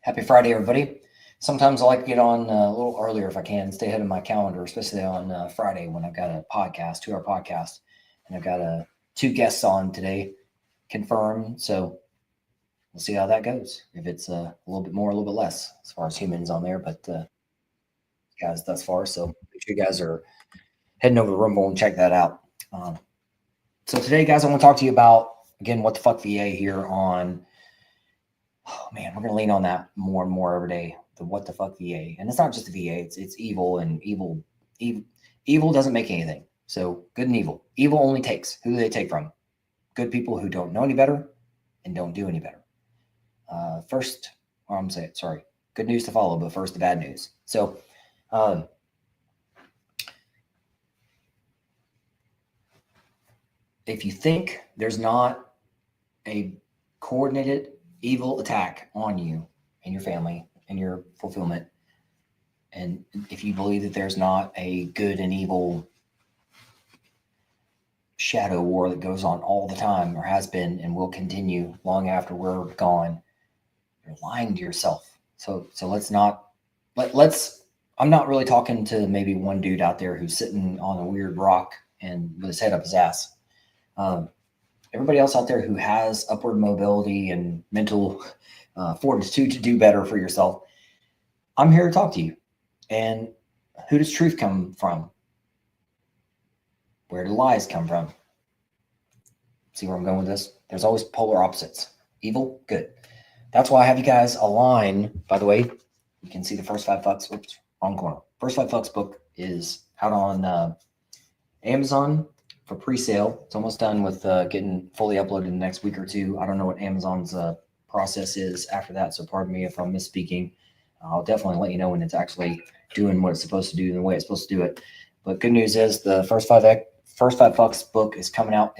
Happy Friday, everybody. Sometimes I like to get on a little earlier if I can, stay ahead of my calendar, especially on Friday when I've got a podcast, 2-hour podcast, and I've got two guests on today, confirmed. So we'll see how that goes. If it's a little bit more, a little bit less as far as humans on there, but guys thus far. So make sure you guys are heading over to Rumble and check that out. So today, guys, I want to talk to you about, again, what the fuck VA here on. Oh man, we're gonna lean on that more and more every day. The what the fuck VA, and it's not just the VA. It's evil, and evil doesn't make anything. So good and evil. Evil only takes. Who do they take from? Good people who don't know any better and don't do any better. First, or I'm saying, sorry, good news to follow, but first the bad news. So, if you think there's not a coordinated evil attack on you and your family and your fulfillment, and if you believe that there's not a good and evil shadow war that goes on all the time, or has been and will continue long after we're gone, you're lying to yourself. So let's I'm not really talking to maybe one dude out there who's sitting on a weird rock and with his head up his ass. Everybody else out there who has upward mobility and mental fortitude to do better for yourself, I'm here to talk to you. And who does truth come from? Where do lies come from? See where I'm going with this? There's always polar opposites. Evil, good. That's why I have you guys align. By the way, you can see the First 5 Fucks. Oops, wrong corner. First 5 Fucks book is out on Amazon for pre-sale. It's almost done with getting fully uploaded in the next week or two. I don't know what Amazon's process is after that, so pardon me if I'm misspeaking. I'll definitely let you know when it's actually doing what it's supposed to do and the way it's supposed to do it. But good news is the First 5 Fucks book is coming out.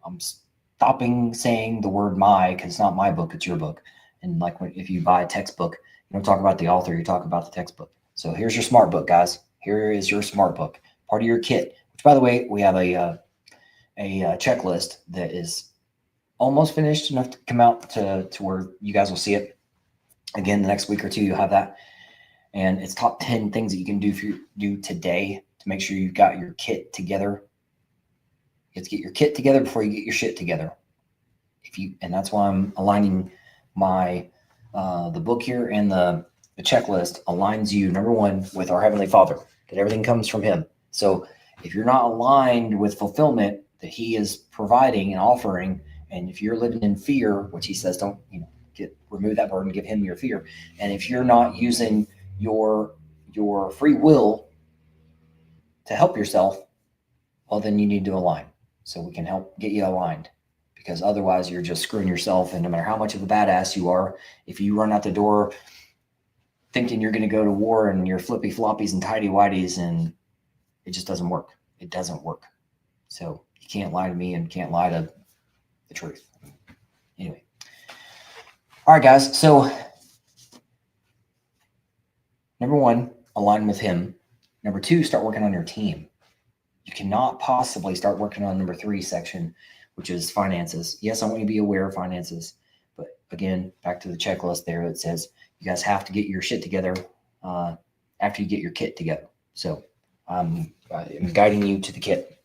I'm stopping saying the word my, because it's not my book, it's your book. And like if you buy a textbook, you don't talk about the author, you talk about the textbook. So here's your smart book, guys. Here is your smart book, part of your kit. Which, by the way, we have a checklist that is almost finished enough to come out to where you guys will see it. Again, the next week or two, you'll have that. And it's top 10 things that you can do today to make sure you've got your kit together. You have to get your kit together before you get your shit together. And that's why I'm aligning my the book here, and the checklist aligns you, number one, with our Heavenly Father, that everything comes from Him. So if you're not aligned with fulfillment that He is providing and offering, and if you're living in fear, which He says, don't remove that burden, give Him your fear. And if you're not using your free will to help yourself, well, then you need to align, so we can help get you aligned. Because otherwise, you're just screwing yourself. And no matter how much of a badass you are, if you run out the door thinking you're going to go to war and your flippy floppies and tidy whities, and it just doesn't work. It doesn't work. So you can't lie to me and can't lie to the truth. Anyway. All right, guys. So number one, align with Him. Number two, start working on your team. You cannot possibly start working on number 3 section, which is finances. Yes, I want you to be aware of finances. But again, back to the checklist there, it says you guys have to get your shit together after you get your kit together. So I'm guiding you to the kit.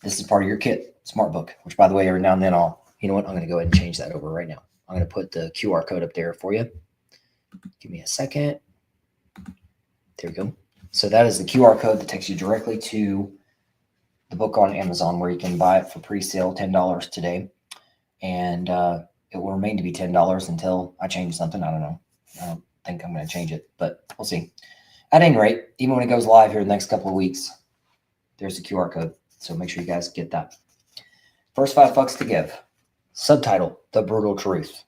This is part of your kit, smart book, which, by the way, every now and then you know what? I'm going to go ahead and change that over right now. I'm going to put the QR code up there for you. Give me a second. There we go. So that is the QR code that takes you directly to the book on Amazon, where you can buy it for pre-sale, $10 today. And it will remain to be $10 until I change something. I don't know. I don't think I'm going to change it, but we'll see. At any rate, even when it goes live here in the next couple of weeks, there's a QR code. So make sure you guys get that. First 5 Fucks to give. Subtitle, The Brutal Truth.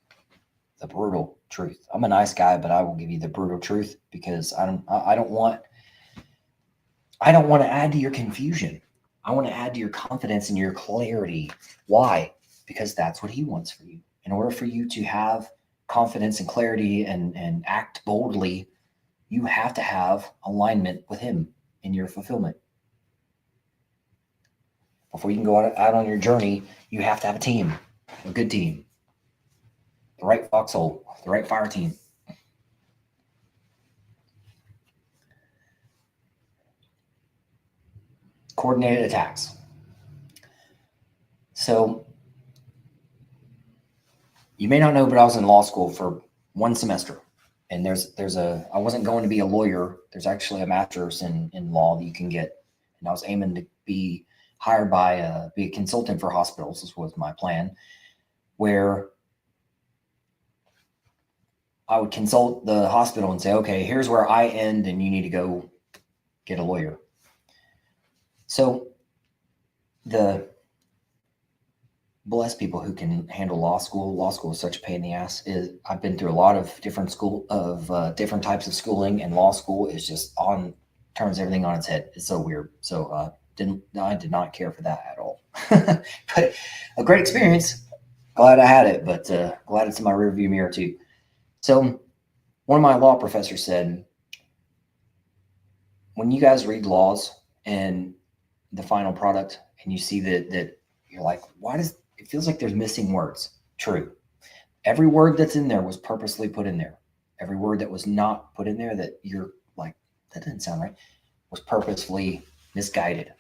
The brutal truth. I'm a nice guy, but I will give you the brutal truth, because I don't want to add to your confusion. I want to add to your confidence and your clarity. Why? Because that's what He wants for you. In order for you to have confidence and clarity and act boldly, you have to have alignment with Him in your fulfillment. Before you can go out on your journey, you have to have a team, a good team. the right foxhole, the right fire team. Coordinated attacks. So you may not know, but I was in law school for one semester. And I wasn't going to be a lawyer. There's actually a master's in law that you can get. And I was aiming to be hired be a consultant for hospitals. This was my plan, where I would consult the hospital and say, okay, here's where I end and you need to go get a lawyer. So the blessed people who can handle law school. Law school is such a pain in the ass. I've been through a lot of different different types of schooling, and law school is just turns everything on its head. It's so weird. So I did not care for that at all. But a great experience. Glad I had it, but glad it's in my rearview mirror too. So one of my law professors said, when you guys read laws and the final product, and you see that you're like, why does it feels like there's missing words? True. Every word that's in there was purposely put in there. Every word that was not put in there that you're like, that doesn't sound right, was purposefully misguided.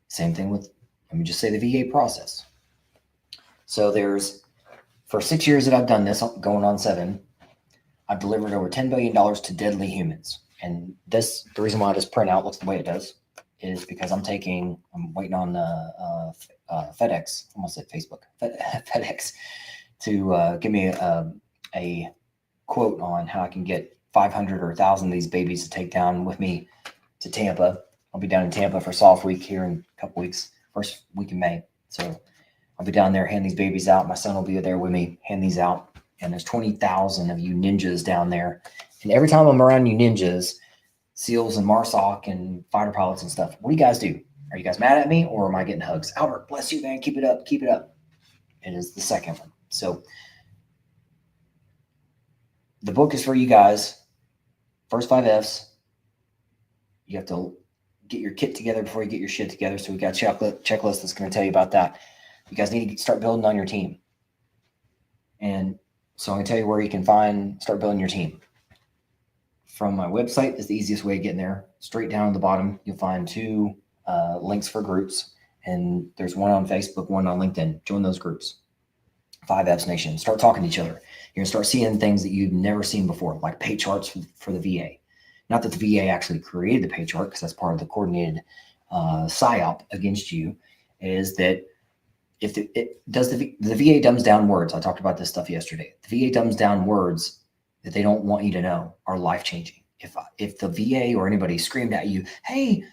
Same thing with, let me just say, the VA process. So for 6 years that I've done this, going on 7, I've delivered over $10 billion to deadly humans. And the reason why this printout looks the way it does is because I'm waiting on FedEx, almost said Facebook, FedEx, to give me a quote on how I can get 500 or 1,000 of these babies to take down with me to Tampa. I'll be down in Tampa for Soft Week here in a couple weeks, first week in May. So I'll be down there, hand these babies out. My son will be there with me, hand these out. And there's 20,000 of you ninjas down there. And every time I'm around you ninjas, SEALs and MARSOC and fighter pilots and stuff, what do you guys do? Are you guys mad at me, or am I getting hugs? Albert, bless you, man. Keep it up. Keep it up. It is the second one. So the book is for you guys. First 5 F's. You have to get your kit together before you get your shit together. So we got a checklist that's going to tell you about that. You guys need to start building on your team. And so I'm going to tell you where you can start building your team. From my website is the easiest way of getting there. Straight down at the bottom, you'll find 2 links for groups. And there's one on Facebook, one on LinkedIn. Join those groups. 5 F's Nation. Start talking to each other. You're going to start seeing things that you've never seen before, like pay charts for the VA. Not that the VA actually created the pay chart, because that's part of the coordinated PSYOP against you, is that if the VA dumbs down words. I talked about this stuff yesterday. The VA dumbs down words that they don't want you to know are life-changing. If the VA or anybody screamed at you, hey,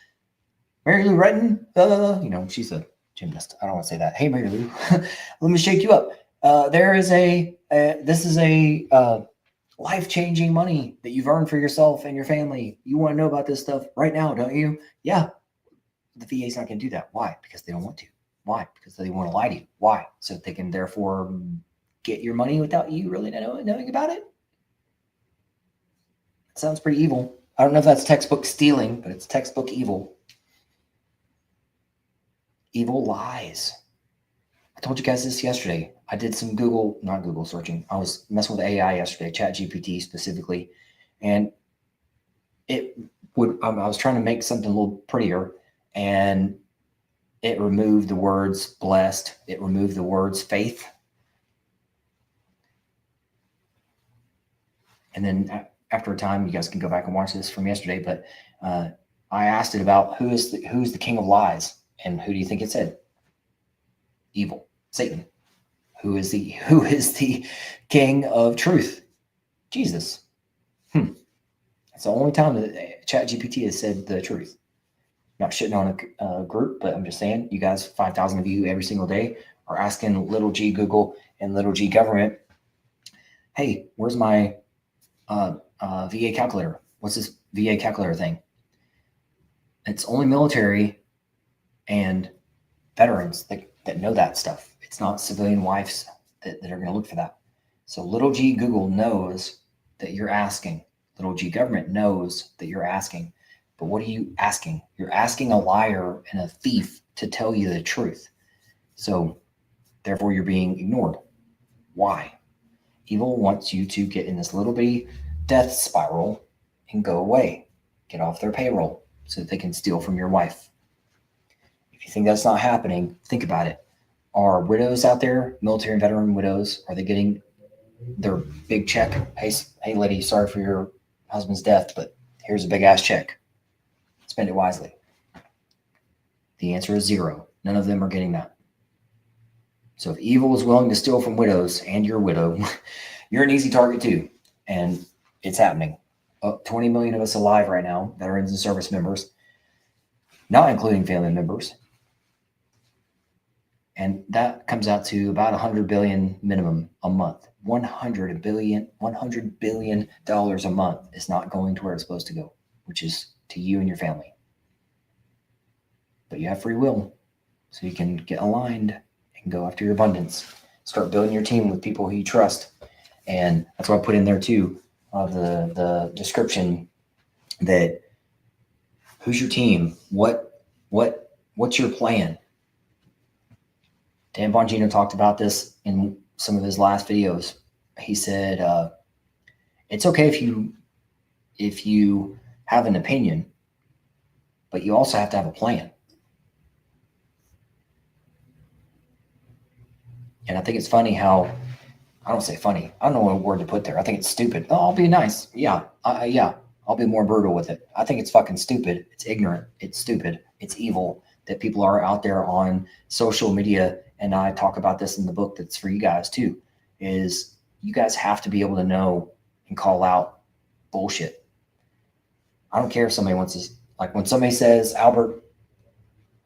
Mary Lou Retton, she's a gymnast. I don't want to say that. Hey, Mary Lou, let me shake you up. This is a life-changing money that you've earned for yourself and your family. You want to know about this stuff right now, don't you? Yeah. The VA's not going to do that. Why? Because they don't want to. Why? Because they want to lie to you. Why? So that they can therefore get your money without you really knowing about it. It sounds pretty evil. I don't know if that's textbook stealing, but it's textbook evil. Evil lies. I told you guys this yesterday. I did some not Google searching. I was messing with AI yesterday, ChatGPT specifically. And I was trying to make something a little prettier, and it removed the words blessed. It removed the words faith. And then after a time, you guys can go back and watch this from yesterday, but I asked it about who's the king of lies, and who do you think it said? Evil, Satan. Who is the king of truth? Jesus. It's the only time that ChatGPT has said the truth. Not shitting on a group, but I'm just saying, you guys, 5,000 of you every single day are asking little g Google and little g government, hey, where's my VA calculator? What's this VA calculator thing? It's only military and veterans that know that stuff. It's not civilian wives that are going to look for that. So little g Google knows that you're asking. Little g government knows that you're asking. But what are you asking? You're asking a liar and a thief to tell you the truth. So Therefore, you're being ignored. Why? Evil wants you to get in this little bitty death spiral and go away. Get off their payroll so that they can steal from your wife. If you think that's not happening, think about it. Are widows out there, military and veteran widows, are they getting their big check? Hey, lady, sorry for your husband's death, but here's a big ass check. Spend it wisely. The answer is zero. None of them are getting that. So if evil is willing to steal from widows and your widow, you're an easy target too. And it's happening. 20 million of us alive right now, veterans and service members, not including family members. And that comes out to about 100 billion minimum a month. 100 billion a month is not going to where it's supposed to go, which is to you and your family. But you have free will, so you can get aligned and go after your abundance. Start building your team with people who you trust. And that's what I put in there too, the description, that who's your team? What's your plan? Dan Bongino talked about this in some of his last videos. He said, it's okay if you have an opinion, but you also have to have a plan. And I think it's funny how, I don't say funny, I don't know what word to put there. I think it's stupid. Oh, I'll be nice. Yeah, I'll be more brutal with it. I think it's fucking stupid. It's ignorant. It's stupid. It's evil that people are out there on social media. And I talk about this in the book that's for you guys too, is you guys have to be able to know and call out bullshit. I don't care if somebody wants to, like when somebody says, Albert,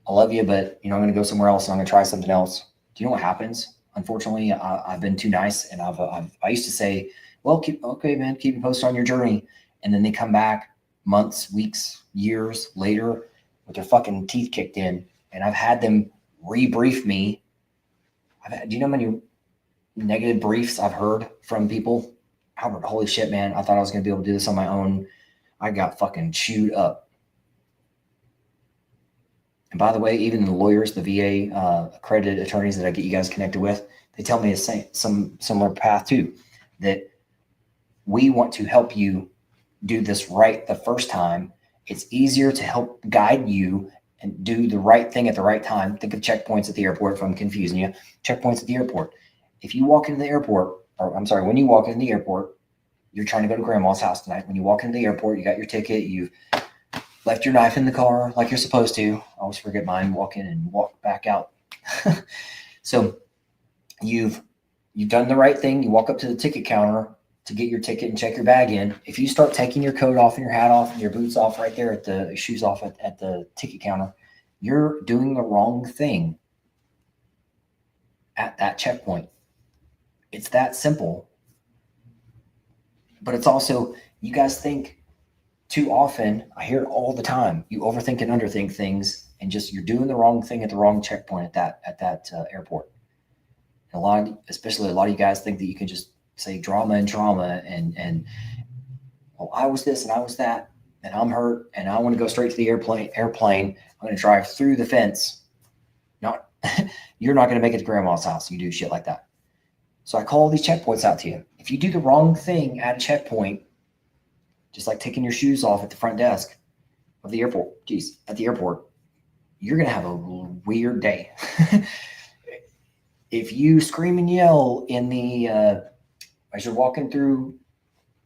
I love you, but I'm going to go somewhere else and I'm going to try something else. Do you know what happens? Unfortunately, I've been too nice, and I used to say, well, okay, man, keep me posted on your journey. And then they come back months, weeks, years later with their fucking teeth kicked in. And I've had them rebrief me. Do you know how many negative briefs I've heard from people? Albert, holy shit, man. I thought I was going to be able to do this on my own. I got fucking chewed up. And by the way, even the lawyers, the VA accredited attorneys that I get you guys connected with, they tell me the same, some similar path too, that we want to help you do this right the first time. It's easier to help guide you and do the right thing at the right time. Think of checkpoints at the airport if I'm confusing you. Checkpoints at the airport. If you walk into the airport, when you walk into the airport, you're trying to go to grandma's house tonight. When you walk into the airport, you got your ticket, you've left your knife in the car like you're supposed to. I always forget mine, walk in and walk back out. So you've done the right thing. You walk up to the ticket counter to get your ticket and check your bag in. If you start taking your coat off and your hat off and your boots off right there at the shoes off at the ticket counter, you're doing the wrong thing at that checkpoint. It's that simple. But it's also, you guys think too often, I hear it all the time, you overthink and underthink things, and just you're doing the wrong thing at the wrong checkpoint at that airport. And especially a lot of you guys think that you can just say drama and well, I was this and I was that, and I'm hurt, and I want to go straight to the airplane. I'm going to drive through the fence. You're not going to make it to grandma's house. You do shit like that. So I call these checkpoints out to you. If you do the wrong thing at a checkpoint, just like taking your shoes off at the front desk of the airport, at the airport, you're going to have a weird day. If you scream and yell as you're walking through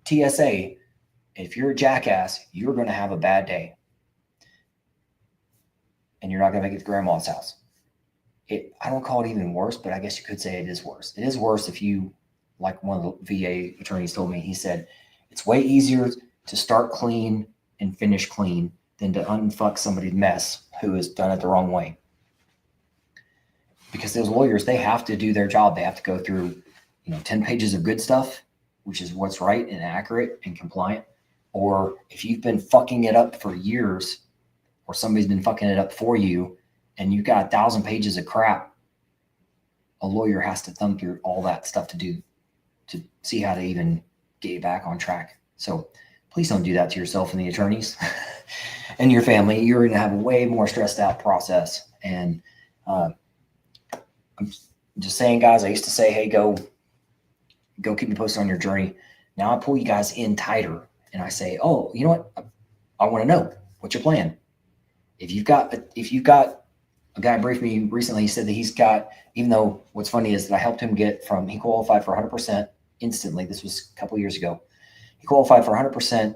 TSA, if you're a jackass, you're going to have a bad day. And you're not going to make it to grandma's house. I don't call it even worse, but I guess you could say it is worse. It is worse if you, like one of the VA attorneys told me, he said, it's way easier to start clean and finish clean than to unfuck somebody's mess who has done it the wrong way. Because those lawyers, they have to do their job. They have to go through, 10 pages of good stuff, which is what's right and accurate and compliant. Or if you've been fucking it up for years, or somebody's been fucking it up for you, and you've got 1,000 pages of crap, a lawyer has to thumb through all that stuff to see how to even get you back on track. So please don't do that to yourself and the attorneys and your family. You're going to have a way more stressed out process. And just saying, guys, I used to say, hey, go keep me posted on your journey. Now I pull you guys in tighter and I say, oh, you know what? I want to know what's your plan. If you've got a guy briefed me recently, he said that he's got, even though what's funny is that I helped him get from, he qualified for 100% instantly. This was a couple of years ago. He qualified for 100%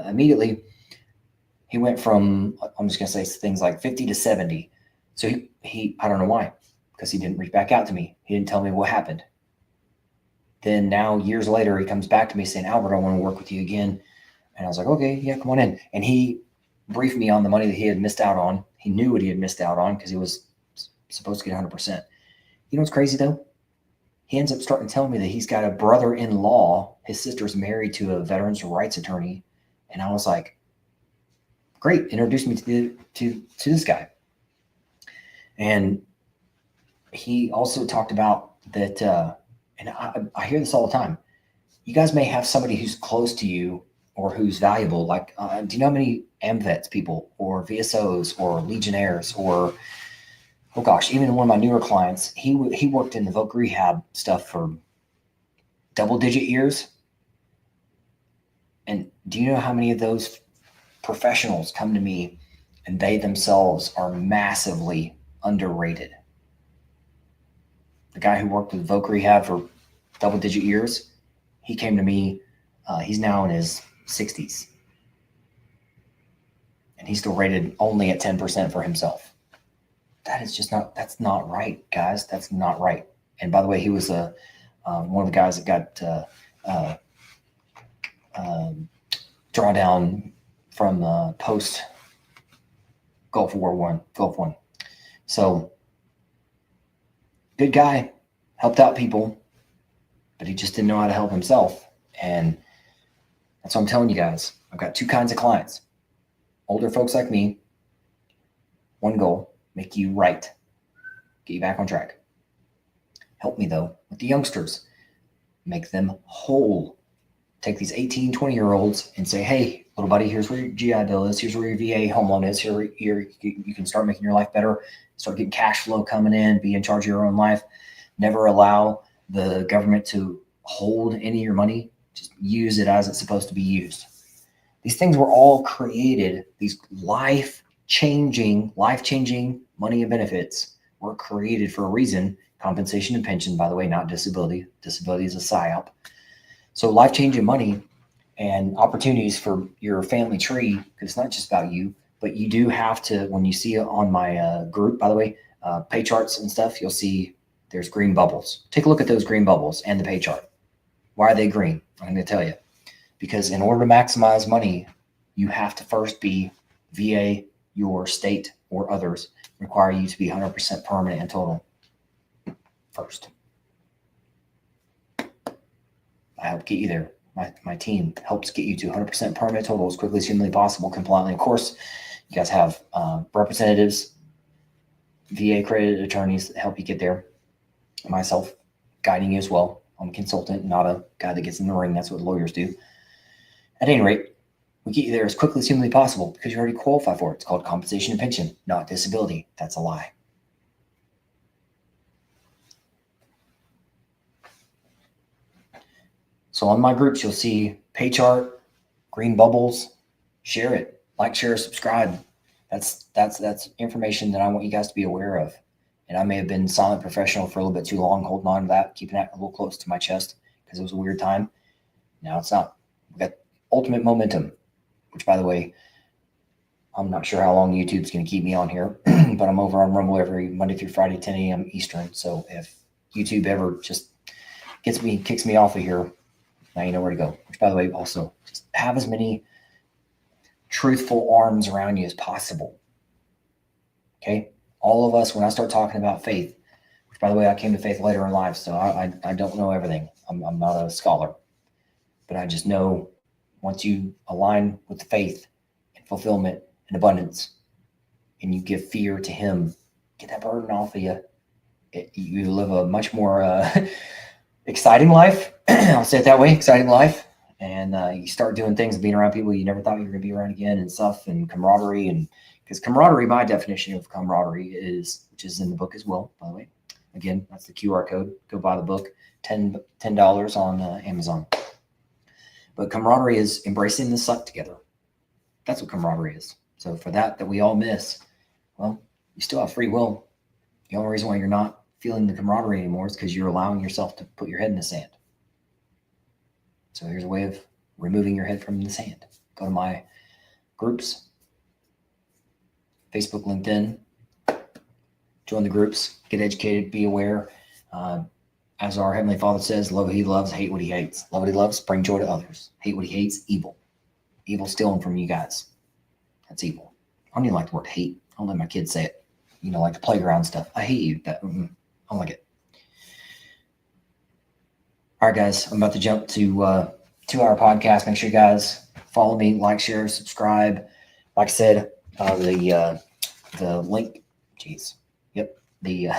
immediately. He went from, I'm just going to say things like 50 to 70. So he I don't know why, because he didn't reach back out to me. He didn't tell me what happened. Then now years later, he comes back to me saying, Albert, I want to work with you again. And I was like, okay, yeah, come on in. And he briefed me on the money that he had missed out on. He knew what he had missed out on because he was supposed to get 100%. You know what's crazy though? He ends up starting to tell me that he's got a brother-in-law. His sister's married to a veterans rights attorney. And I was like, great, introduce me to this guy. And he also talked about that, and I hear this all the time. You guys may have somebody who's close to you or who's valuable. Like, do you know how many AMVETS people or VSOs or Legionnaires or, oh gosh, even one of my newer clients, he worked in the voc rehab stuff for double-digit years. And do you know how many of those professionals come to me and they themselves are massively underrated? The guy who worked with voc rehab for double-digit years, he came to me. He's now in his 60s. And he's still rated only at 10% for himself. That is just not, that's not right, guys. That's not right. And by the way, he was one of the guys that got drawdown from post Gulf War I. So good guy, helped out people, but he just didn't know how to help himself. And that's what I'm telling you guys. I've got two kinds of clients. Older folks like me, one goal, make you right, get you back on track. Help me though with the youngsters, make them whole. Take these 18, 20-year-olds and say, hey, little buddy, here's where your GI Bill is. Here's where your VA home loan is. Here you can start making your life better. Start getting cash flow coming in. Be in charge of your own life. Never allow the government to hold any of your money. Just use it as it's supposed to be used. These things were all created. These life-changing money and benefits were created for a reason. Compensation and pension, by the way, not disability. Disability is a PSYOP. So life-changing money and opportunities for your family tree, because it's not just about you, but you do have to, when you see it on my group, by the way, pay charts and stuff, you'll see there's green bubbles. Take a look at those green bubbles and the pay chart. Why are they green? I'm going to tell you. Because in order to maximize money, you have to first be VA, your state, or others require you to be 100% permanent and total first. I help get you there. My team helps get you to 100% permanent total as quickly as humanly possible, compliantly. Of course, you guys have representatives, VA accredited attorneys that help you get there. Myself guiding you as well. I'm a consultant, not a guy that gets in the ring. That's what lawyers do. At any rate, we get you there as quickly as humanly possible because you already qualify for it. It's called compensation and pension, not disability. That's a lie. So on my groups, you'll see pay chart, green bubbles. Share it, like, share, subscribe. That's information that I want you guys to be aware of. And I may have been silent professional for a little bit too long, holding on to that, keeping that a little close to my chest because it was a weird time. Now it's not. We've got ultimate momentum, which, by the way, I'm not sure how long YouTube's going to keep me on here, but I'm over on Rumble every Monday through Friday, 10 a.m. Eastern. So if YouTube ever just kicks me off of here, now you know where to go. Which, by the way, also just have as many truthful arms around you as possible. Okay? All of us, when I start talking about faith, which, by the way, I came to faith later in life, so I don't know everything. I'm not a scholar. But I just know once you align with the faith and fulfillment and abundance, and you give fear to him, get that burden off of you. You live a much more exciting life. I'll say it that way, exciting life. And you start doing things and being around people you never thought you were going to be around again and stuff, and camaraderie. And because camaraderie, my definition of camaraderie is, which is in the book as well, by the way, Again, that's the QR code. Go buy the book, $10 on Amazon. But camaraderie is embracing the suck together. That's what camaraderie is. So for that we all miss, well, you still have free will. The only reason why you're not feeling the camaraderie anymore is because you're allowing yourself to put your head in the sand. So here's a way of removing your head from the sand. Go to my groups, Facebook, LinkedIn, join the groups, get educated, be aware. As our Heavenly Father says, love what he loves, hate what he hates. Love what he loves, bring joy to others. Hate what he hates, evil. Evil stealing from you guys. That's evil. I don't even like the word hate. I don't let my kids say it. You know, like the playground stuff. I hate you. I don't like it. All right, guys. I'm about to jump to 2-hour podcast. Make sure you guys follow me, like, share, subscribe. Like I said, the link. Jeez. Yep. The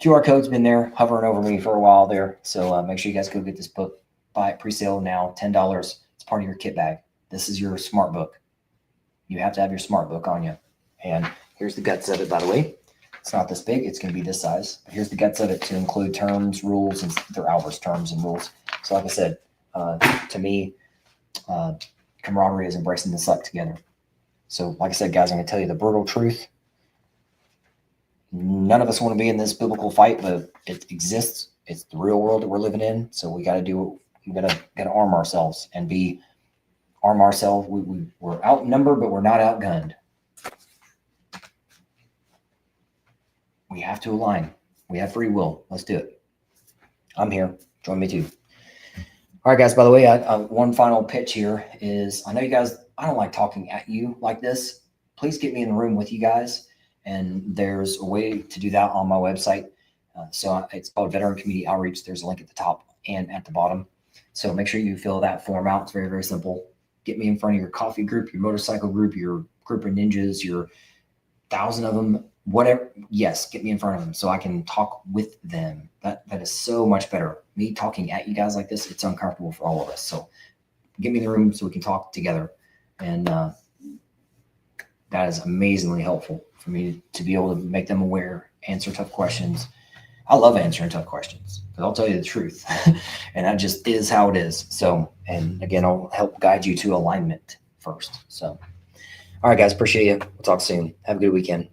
QR code's been there hovering over me for a while there. So make sure you guys go get this book. Buy it pre-sale now, $10. It's part of your kit bag. This is your smart book. You have to have your smart book on you. And here's the guts of it, by the way. It's not this big. It's going to be this size. But here's the guts of it to include terms, rules, and they're Albert's terms and rules. So like I said, to me, camaraderie is embracing the suck together. So like I said, guys, I'm going to tell you the brutal truth. None of us want to be in this biblical fight, but it exists. It's the real world that we're living in. So we got to do. We got to arm ourselves and arm ourselves. We're outnumbered, but we're not outgunned. We have to align. We have free will. Let's do it. I'm here. Join me too. All right, guys. By the way, one final pitch here is I know you guys. I don't like talking at you like this. Please get me in the room with you guys. And there's a way to do that on my website. So it's called Veteran Community Outreach. There's a link at the top and at the bottom. So make sure you fill that form out. It's very, very simple. Get me in front of your coffee group, your motorcycle group, your group of ninjas, your 1,000 of them, whatever. Yes, get me in front of them so I can talk with them. That is so much better. Me talking at you guys like this, it's uncomfortable for all of us. So get me in the room so we can talk together. And that is amazingly helpful for me to be able to make them aware, answer tough questions. I love answering tough questions because I'll tell you the truth. And that just is how it is. So, and again, I'll help guide you to alignment first. So, all right, guys, appreciate you. We'll talk soon. Have a good weekend.